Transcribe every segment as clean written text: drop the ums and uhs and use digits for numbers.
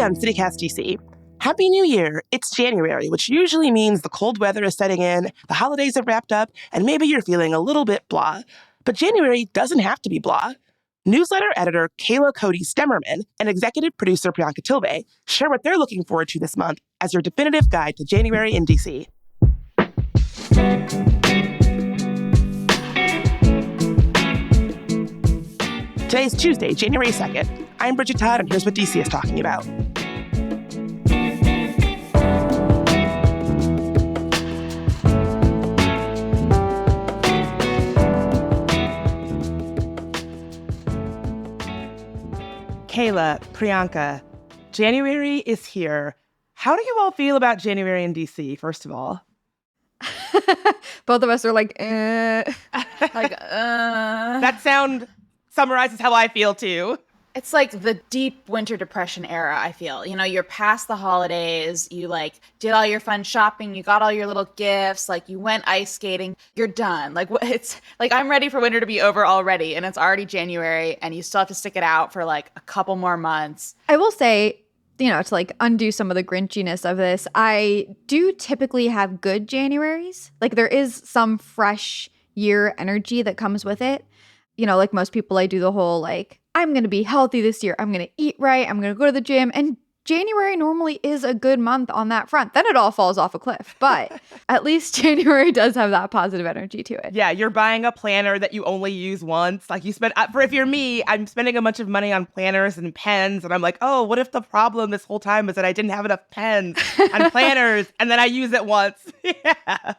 Today on CityCast DC, Happy New Year! It's January, which usually means the cold weather is setting in, the holidays have wrapped up, and maybe you're feeling a little bit blah. But January doesn't have to be blah. Newsletter editor Kayla Cody Stemmerman and executive producer Priyanka Tilve share what they're looking forward to this month as your definitive guide to January in DC. Today's Tuesday, January 2nd. I'm Bridget Todd, and here's what DC is talking about. Kayla, Priyanka, January is here. How do you all feel about January in DC, first of all? Both of us are like, That sound summarizes how I feel, too. It's like the deep winter depression era, I feel. You know, you're past the holidays, you did all your fun shopping, you got all your little gifts, you went ice skating, you're done. It's like I'm ready for winter to be over already, and it's already January, and you still have to stick it out for a couple more months. I will say, to undo some of the grinchiness of this, I do typically have good Januaries. There is some fresh year energy that comes with it. Like most people, I do the whole I'm going to be healthy this year. I'm going to eat right. I'm going to go to the gym. And January normally is a good month on that front. Then it all falls off a cliff. But at least January does have that positive energy to it. Yeah, you're buying a planner that you only use once. If you're me, I'm spending a bunch of money on planners and pens. And I'm like, oh, what if the problem this whole time is that I didn't have enough pens and planners and then I use it once? Yeah.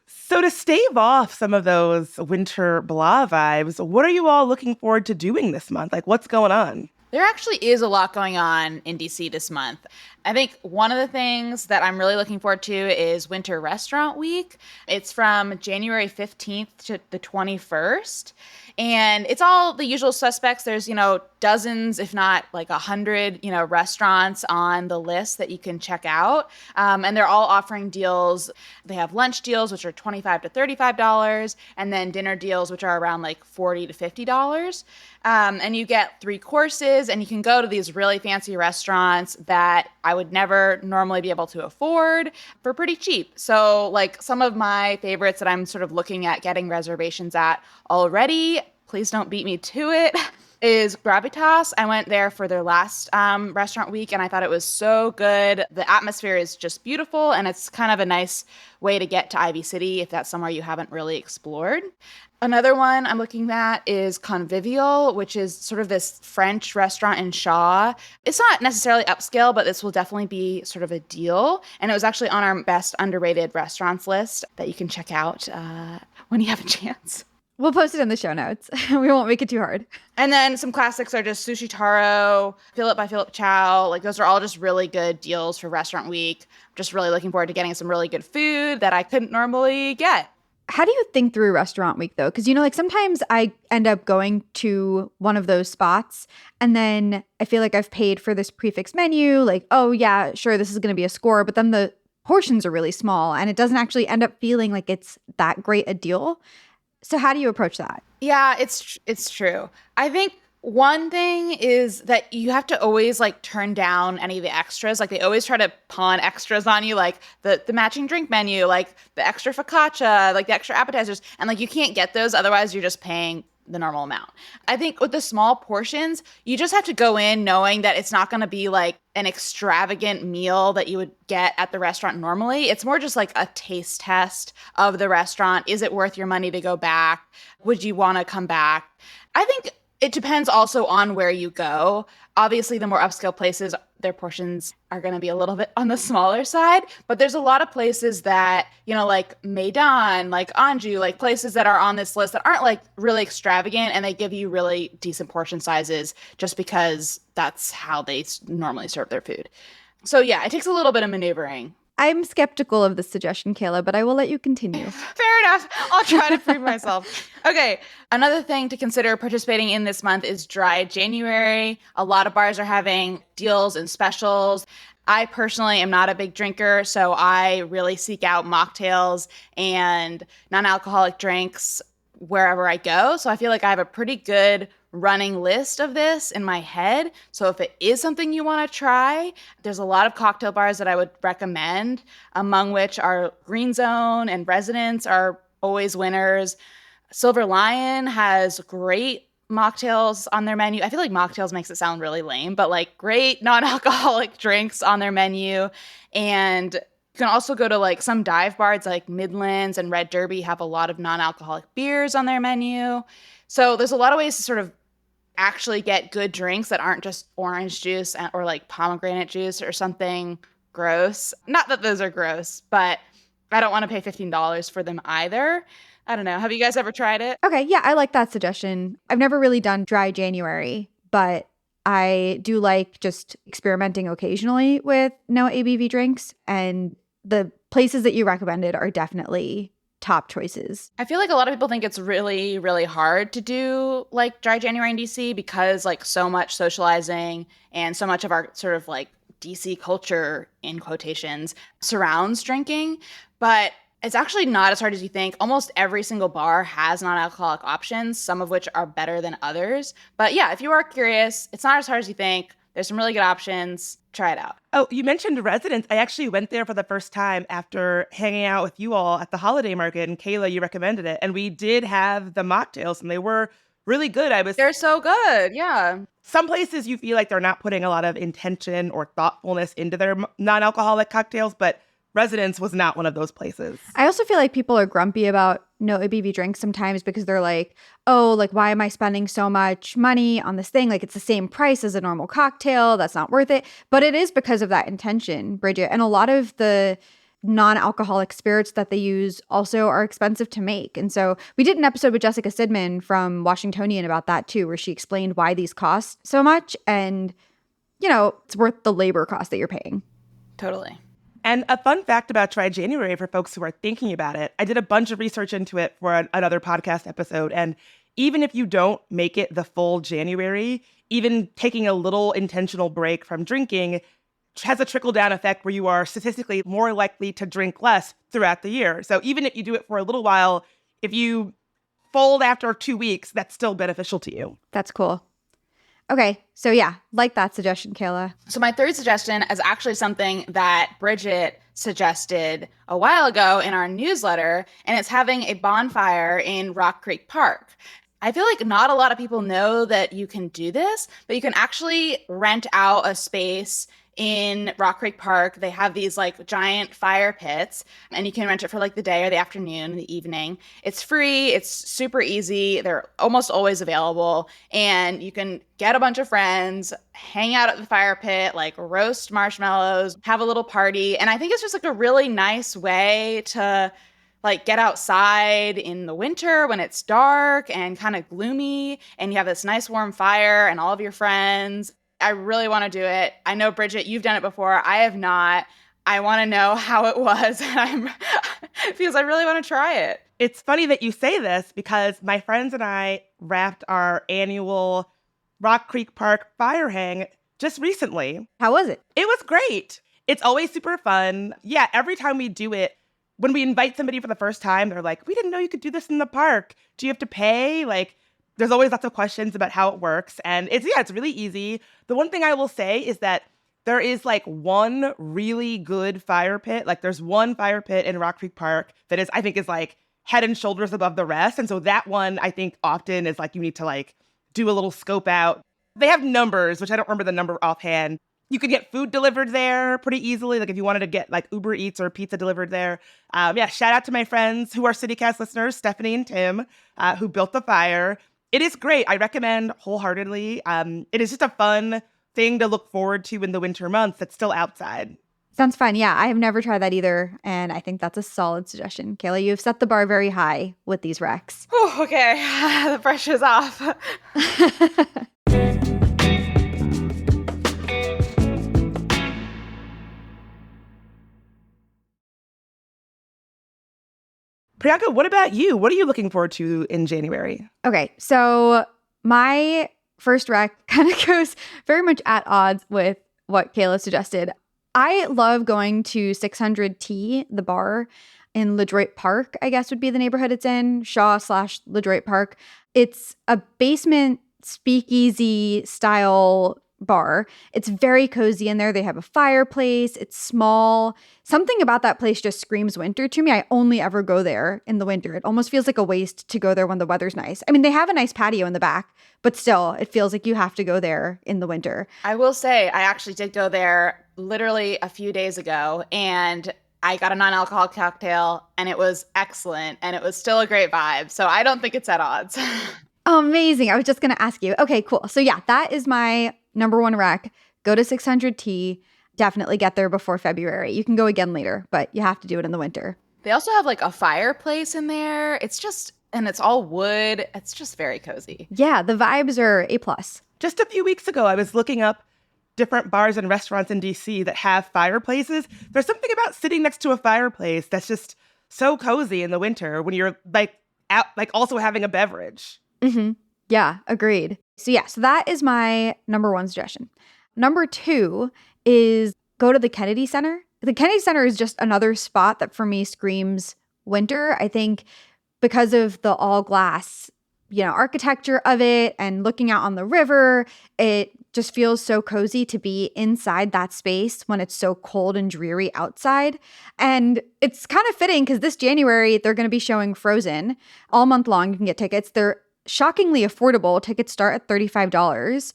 So to stave off some of those winter blah vibes, what are you all looking forward to doing this month? What's going on? There actually is a lot going on in DC this month. I think one of the things that I'm really looking forward to is Winter Restaurant Week. It's from January 15th to the 21st. And it's all the usual suspects. There's, dozens, if not 100, restaurants on the list that you can check out. And they're all offering deals. They have lunch deals, which are $25 to $35, and then dinner deals, which are around $40 to $50. And you get 3 courses, and you can go to these really fancy restaurants that I would never normally be able to afford for pretty cheap. So some of my favorites that I'm sort of looking at getting reservations at already, please don't beat me to it, is Gravitas. I went there for their last restaurant week, and I thought it was so good. The atmosphere is just beautiful, and it's kind of a nice way to get to Ivy City if that's somewhere you haven't really explored. Another one I'm looking at is Convivial, which is sort of this French restaurant in Shaw. It's not necessarily upscale, but this will definitely be sort of a deal. And it was actually on our best underrated restaurants list that you can check out when you have a chance. We'll post it in the show notes. We won't make it too hard. And then some classics are just Sushi Taro, Philip by Philip Chow. Those are all just really good deals for Restaurant Week. I'm just really looking forward to getting some really good food that I couldn't normally get. How do you think through Restaurant Week, though? Because, sometimes I end up going to one of those spots and then I feel like I've paid for this prefix menu. Oh, yeah, sure, this is going to be a score. But then the portions are really small and it doesn't actually end up feeling like it's that great a deal. So how do you approach that? Yeah, it's true. I think one thing is that you have to always turn down any of the extras. They always try to pawn extras on you, the matching drink menu, the extra focaccia, the extra appetizers. And you can't get those. Otherwise, you're just paying the normal amount. I think with the small portions, you just have to go in knowing that it's not going to be an extravagant meal that you would get at the restaurant normally. It's more just a taste test of the restaurant. Is it worth your money to go back? Would you want to come back? I think it depends also on where you go. Obviously, the more upscale places, their portions are going to be a little bit on the smaller side. But there's a lot of places that, like Maidan, like Anju, places that are on this list that aren't really extravagant, and they give you really decent portion sizes just because that's how they normally serve their food. So yeah, it takes a little bit of maneuvering. I'm skeptical of this suggestion, Kayla, but I will let you continue. Fair enough. I'll try to prove myself. Okay. Another thing to consider participating in this month is Dry January. A lot of bars are having deals and specials. I personally am not a big drinker, so I really seek out mocktails and non-alcoholic drinks wherever I go. So I feel like I have a pretty good running list of this in my head. So if it is something you want to try, there's a lot of cocktail bars that I would recommend, among which are Green Zone and Residence are always winners. Silver Lion has great mocktails on their menu. I feel like mocktails makes it sound really lame, but like great non-alcoholic drinks on their menu. And you can also go to like some dive bars like Midlands and Red Derby have a lot of non-alcoholic beers on their menu. So there's a lot of ways to sort of actually get good drinks that aren't just orange juice or like pomegranate juice or something gross. Not that those are gross, but I don't want to pay $15 for them either. I don't know. Have you guys ever tried it? Okay, yeah, I like that suggestion. I've never really done dry January, but I do like just experimenting occasionally with no ABV drinks. And the places that you recommended are definitely top choices. I feel like a lot of people think it's really, really hard to do like dry January in DC because like so much socializing and so much of our sort of like DC culture, in quotations, surrounds drinking. But it's actually not as hard as you think. Almost every single bar has non-alcoholic options, some of which are better than others. But yeah, if you are curious, it's not as hard as you think. There's some really good options. Try it out. Oh, you mentioned Residence. I actually went there for the first time after hanging out with you all at the holiday market. And Kayla, you recommended it. And we did have the mocktails and they were really good. They're so good. Yeah. Some places you feel like they're not putting a lot of intention or thoughtfulness into their non-alcoholic cocktails, but Residence was not one of those places. I also feel like people are grumpy about no ABV drinks sometimes because they're like, oh, like, why am I spending so much money on this thing? Like, it's the same price as a normal cocktail. That's not worth it. But it is because of that intention, Bridget. And a lot of the non-alcoholic spirits that they use also are expensive to make. And so we did an episode with Jessica Sidman from Washingtonian about that too, where she explained why these cost so much. And, you know, it's worth the labor cost that you're paying. Totally. And a fun fact about Dry January for folks who are thinking about it, I did a bunch of research into it for another podcast episode. And even if you don't make it the full January, even taking a little intentional break from drinking has a trickle-down effect where you are statistically more likely to drink less throughout the year. So even if you do it for a little while, if you fold after 2 weeks, that's still beneficial to you. That's cool. Okay, so yeah, like that suggestion, Kayla. So my third suggestion is actually something that Bridget suggested a while ago in our newsletter, and it's having a bonfire in Rock Creek Park. I feel like not a lot of people know that you can do this, but you can actually rent out a space in Rock Creek Park. They have these like giant fire pits and you can rent it for like the day or the afternoon and the evening. It's free. It's super easy. They're almost always available and you can get a bunch of friends, hang out at the fire pit, like roast marshmallows, have a little party. And I think it's just like a really nice way to like get outside in the winter when it's dark and kind of gloomy and you have this nice warm fire and all of your friends. I really want to do it. I know, Bridget, you've done it before. I have not. I want to know how it was because I really want to try it. It's funny that you say this because my friends and I wrapped our annual Rock Creek Park fire hang just recently. How was it? It was great. It's always super fun. Yeah, every time we do it, when we invite somebody for the first time, they're like, we didn't know you could do this in the park. Do you have to pay? Like, there's always lots of questions about how it works. And it's really easy. The one thing I will say is that there is like one really good fire pit. Like there's one fire pit in Rock Creek Park that I think is like head and shoulders above the rest. And so that one I think often is like you need to like do a little scope out. They have numbers, which I don't remember the number offhand. You could get food delivered there pretty easily. Like if you wanted to get like Uber Eats or pizza delivered there. Shout out to my friends who are CityCast listeners, Stephanie and Tim, who built the fire. It is great. I recommend wholeheartedly. It is just a fun thing to look forward to in the winter months that's still outside. Sounds fun. Yeah, I have never tried that either. And I think that's a solid suggestion. Kayla, you've set the bar very high with these recs. Oh, okay. The pressure's off. Priyanka, what about you? What are you looking forward to in January? Okay, so my first rec kind of goes very much at odds with what Kayla suggested. I love going to 600T, the bar in LeDroit Park, I guess would be the neighborhood it's in, Shaw/LeDroit Park. It's a basement speakeasy style bar. It's very cozy in there. They have a fireplace. It's small. Something about that place just screams winter to me. I only ever go there in the winter. It almost feels like a waste to go there when the weather's nice. I mean, they have a nice patio in the back, but still, it feels like you have to go there in the winter. I will say, I actually did go there literally a few days ago, and I got a non-alcoholic cocktail, and it was excellent, and it was still a great vibe. So I don't think it's at odds. Oh, amazing. I was just going to ask you. Okay, cool. So yeah, that is my number one rec. Go to 600T. Definitely get there before February. You can go again later, but you have to do it in the winter. They also have like a fireplace in there. It's just, and it's all wood. It's just very cozy. Yeah, the vibes are A+. Just a few weeks ago, I was looking up different bars and restaurants in DC that have fireplaces. There's something about sitting next to a fireplace that's just so cozy in the winter when you're like out, like also having a beverage. Mm-hmm. Yeah, agreed. So that is my number one suggestion. Number two is go to the Kennedy Center. The Kennedy Center is just another spot that for me screams winter. I think because of the all glass, architecture of it and looking out on the river, it just feels so cozy to be inside that space when it's so cold and dreary outside. And it's kind of fitting because this January, they're going to be showing Frozen all month long. You can get tickets. They're shockingly affordable. Tickets start at $35.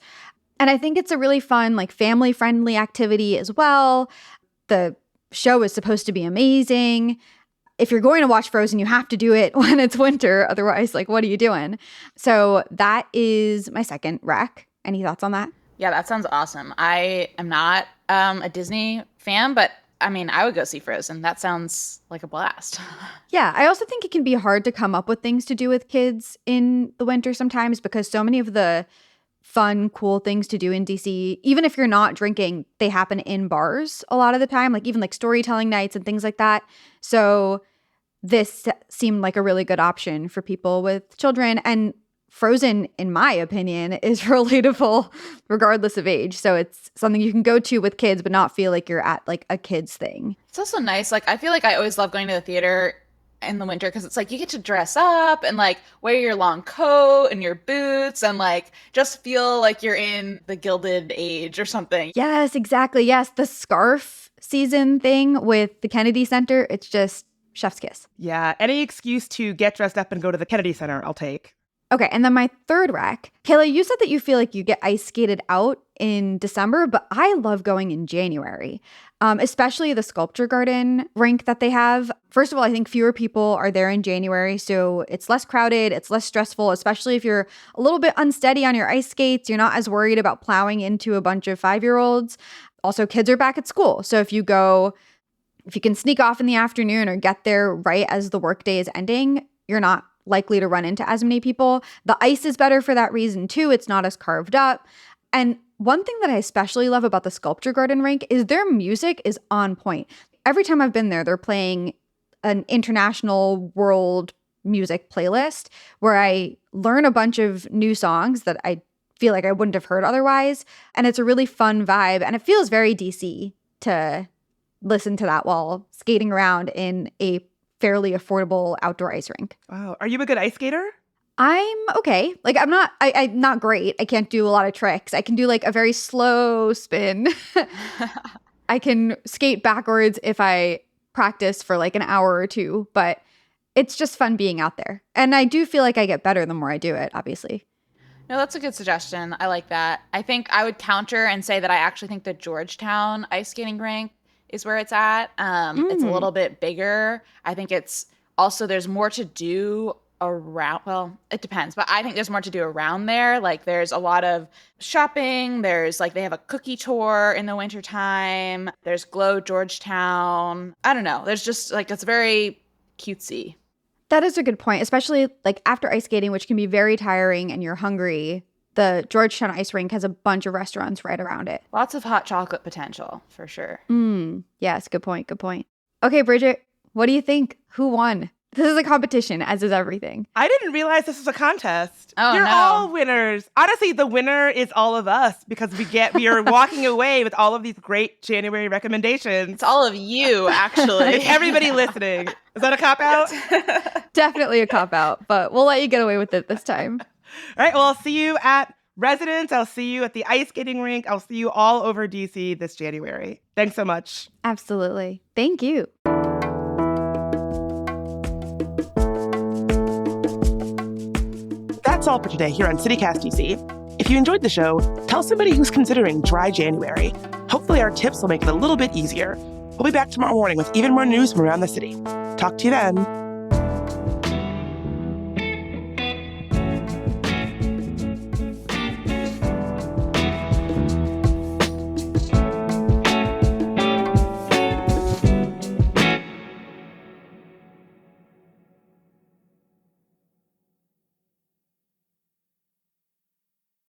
And I think it's a really fun, like family-friendly activity as well. The show is supposed to be amazing. If you're going to watch Frozen, you have to do it when it's winter. Otherwise, like, what are you doing? So that is my second rec. Any thoughts on that? Yeah, that sounds awesome. I am not a Disney fan, but I mean, I would go see Frozen. That sounds like a blast. Yeah, I also think it can be hard to come up with things to do with kids in the winter sometimes because so many of the fun, cool things to do in DC, even if you're not drinking, they happen in bars a lot of the time, like even like storytelling nights and things like that. So this seemed like a really good option for people with children. And Frozen, in my opinion, is relatable regardless of age. So it's something you can go to with kids, but not feel like you're at like a kid's thing. It's also nice. Like, I feel like I always love going to the theater in the winter because it's like you get to dress up and like wear your long coat and your boots and like just feel like you're in the Gilded Age or something. Yes, exactly. Yes, the scarf season thing with the Kennedy Center, it's just chef's kiss. Yeah, any excuse to get dressed up and go to the Kennedy Center, I'll take. Okay, and then my third rec. Kayla, you said that you feel like you get ice skated out in December, but I love going in January, especially the Sculpture Garden rink that they have. First of all, I think fewer people are there in January, so it's less crowded, it's less stressful, especially if you're a little bit unsteady on your ice skates. You're not as worried about plowing into a bunch of 5-year-olds. Also, kids are back at school, so if you can sneak off in the afternoon or get there right as the workday is ending, you're not likely to run into as many people. The ice is better for that reason too. It's not as carved up. And one thing that I especially love about the Sculpture Garden rink is their music is on point. Every time I've been there, they're playing an international world music playlist where I learn a bunch of new songs that I feel like I wouldn't have heard otherwise. And it's a really fun vibe. And it feels very DC to listen to that while skating around in a fairly affordable outdoor ice rink. Wow. Are you a good ice skater? I'm okay. Like I'm not great. I can't do a lot of tricks. I can do like a very slow spin. I can skate backwards if I practice for like an hour or two, but it's just fun being out there. And I do feel like I get better the more I do it, obviously. No, that's a good suggestion. I like that. I think I would counter and say that I actually think the Georgetown ice skating rink is where it's at. It's a little bit bigger. I think it's also, there's more to do around, well, it depends, but I think there's more to do around there. Like there's a lot of shopping. There's like, they have a cookie tour in the wintertime. There's Glow Georgetown. I don't know. There's just like, it's very cutesy. That is a good point, especially like after ice skating, which can be very tiring and you're hungry. The Georgetown Ice Rink has a bunch of restaurants right around it. Lots of hot chocolate potential, for sure. Yes, good point, good point. Okay, Bridget, what do you think? Who won? This is a competition, as is everything. I didn't realize this was a contest. Oh, You're no. all winners. Honestly, the winner is all of us because we are walking away with all of these great January recommendations. It's all of you, actually. It's everybody listening. Is that a cop-out? Definitely a cop-out, but we'll let you get away with it this time. All right, well, I'll see you at Residents, I'll see you at the ice skating rink. I'll see you all over DC this January. Thanks so much. Absolutely. Thank you. That's all for today here on CityCast DC. If you enjoyed the show, tell somebody who's considering dry January. Hopefully our tips will make it a little bit easier. We'll be back tomorrow morning with even more news from around the city. Talk to you then.